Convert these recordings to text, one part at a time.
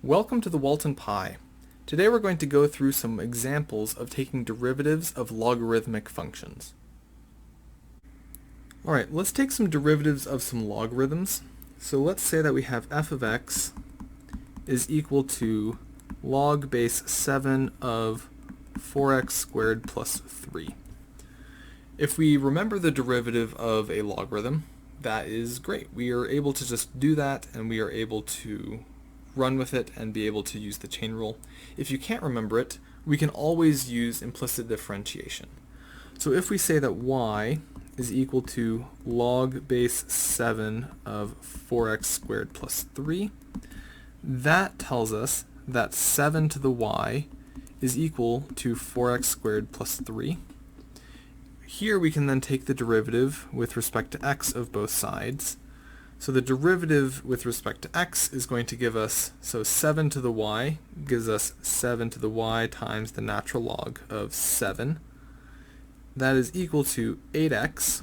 Welcome to the Walton Pi. Today we're going to go through some examples of taking derivatives of logarithmic functions. Alright, let's take some derivatives of some logarithms. So let's say that we have f of x is equal to log base 7 of 4x squared plus 3. If we remember the derivative of a logarithm, that is great. We are able to just do that, and we are able to run with it and be able to use the chain rule. If you can't remember it, we can always use implicit differentiation. So if we say that y is equal to log base 7 of 4x squared plus 3, that tells us that 7 to the y is equal to 4x squared plus 3. Here we can then take the derivative with respect to x of both sides. So the derivative with respect to x is going to give us, so 7 to the y gives us 7 to the y times the natural log of 7. That is equal to 8x.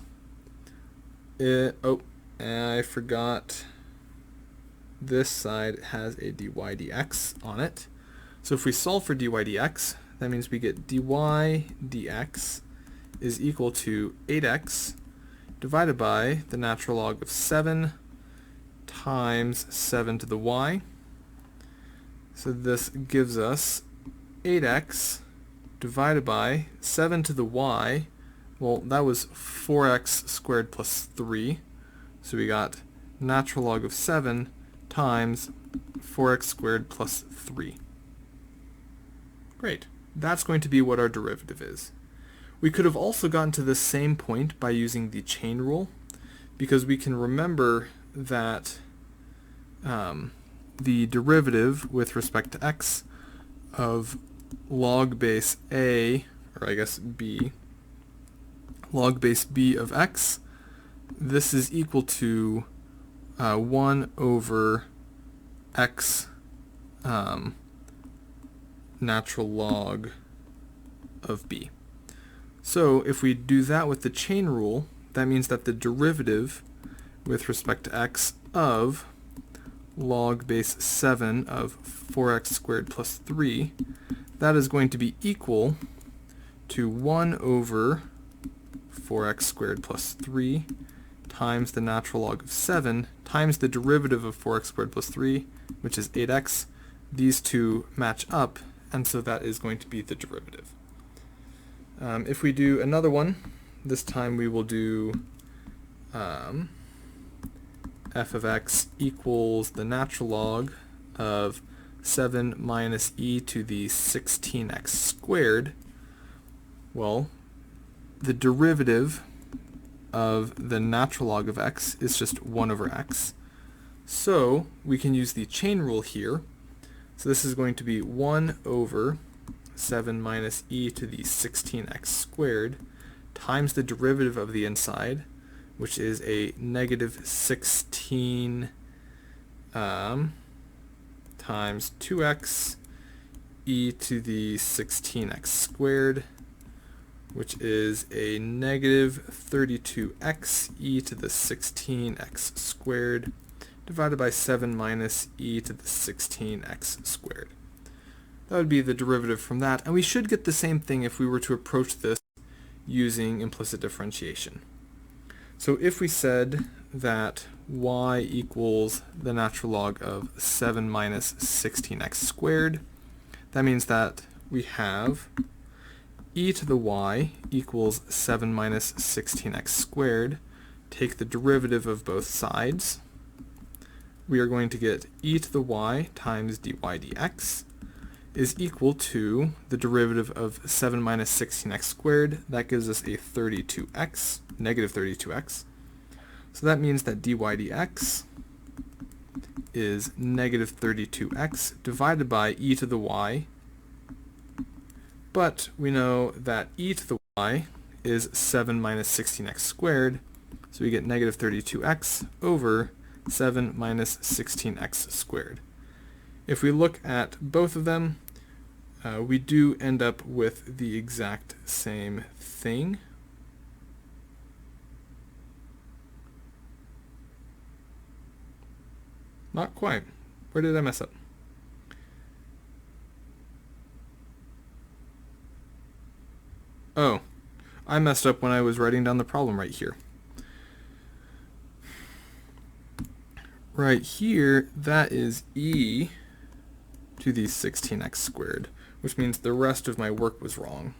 I forgot this side has a dy dx on it. So if we solve for dy dx, that means we get dy dx is equal to 8x divided by the natural log of 7 times 7 to the y. So this gives us 8x divided by 7 to the y. Well, that was 4x squared plus 3. So we got natural log of 7 times 4x squared plus 3. Great. That's going to be what our derivative is. We could have also gotten to the same point by using the chain rule, because we can remember that the derivative with respect to x of log base a, or I guess b, log base b of x, this is equal to 1 over x natural log of b. So if we do that with the chain rule, that means that the derivative with respect to x of log base 7 of 4x squared plus 3, that is going to be equal to 1 over 4x squared plus 3 times the natural log of 7 times the derivative of 4x squared plus 3, which is 8x. These two match up, and so that is going to be the derivative. If we do another one, this time we will do f of x equals the natural log of 7 minus e to the 16x squared. Well, the derivative of the natural log of x is just 1 over x. So we can use the chain rule here. So this is going to be 1 over 7 minus e to the 16x squared times the derivative of the inside, which is a negative 16 times 2x e to the 16x squared, which is a negative 32x e to the 16x squared divided by 7 minus e to the 16x squared. That would be the derivative from that, and we should get the same thing if we were to approach this using implicit differentiation. So if we said that y equals the natural log of 7 minus 16x squared, that means that we have e to the y equals 7 minus 16x squared. Take the derivative of both sides. We are going to get e to the y times dy dx is equal to the derivative of 7 minus 16x squared. That gives us a 32x, negative 32x. So that means that dy dx is negative 32x divided by e to the y. But we know that e to the y is 7 minus 16x squared, so we get negative 32x over 7 minus 16x squared. If we look at both of them, we do end up with the exact same thing. Not quite. Where did I mess up? Oh, I messed up when I was writing down the problem right here. Right here, that is e to the 16x squared, which means the rest of my work was wrong.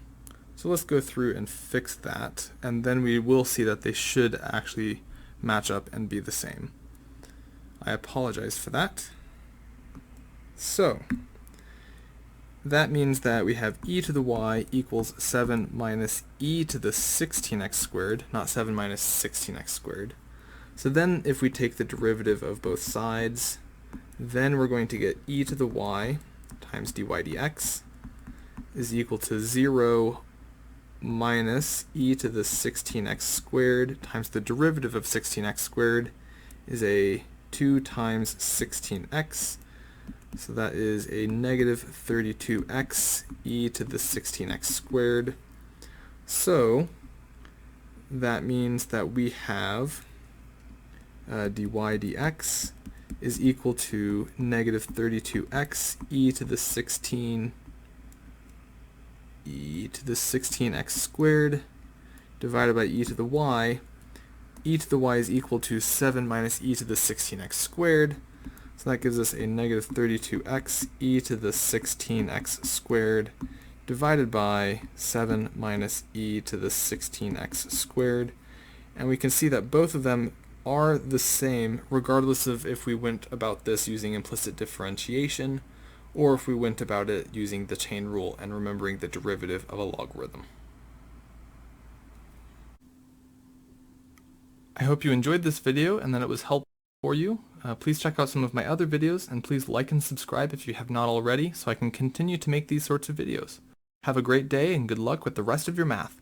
So let's go through and fix that, and then we will see that they should actually match up and be the same. I apologize for that. So that means that we have e to the y equals 7 minus e to the 16x squared, not 7 minus 16x squared. So then if we take the derivative of both sides, then we're going to get e to the y times dy dx is equal to 0 minus e to the 16x squared times the derivative of 16x squared is a 2 times 16x. So that is a negative 32x e to the 16x squared. So that means that we have dy dx is equal to negative 32x e to the 16x squared divided by e to the y. E to the y is equal to 7 minus e to the 16x squared. So that gives us a negative 32x e to the 16x squared divided by 7 minus e to the 16x squared. And we can see that both of them are the same regardless of if we went about this using implicit differentiation or if we went about it using the chain rule and remembering the derivative of a logarithm. I hope you enjoyed this video and that it was helpful for you. Please check out some of my other videos, and please like and subscribe if you have not already so I can continue to make these sorts of videos. Have a great day and good luck with the rest of your math.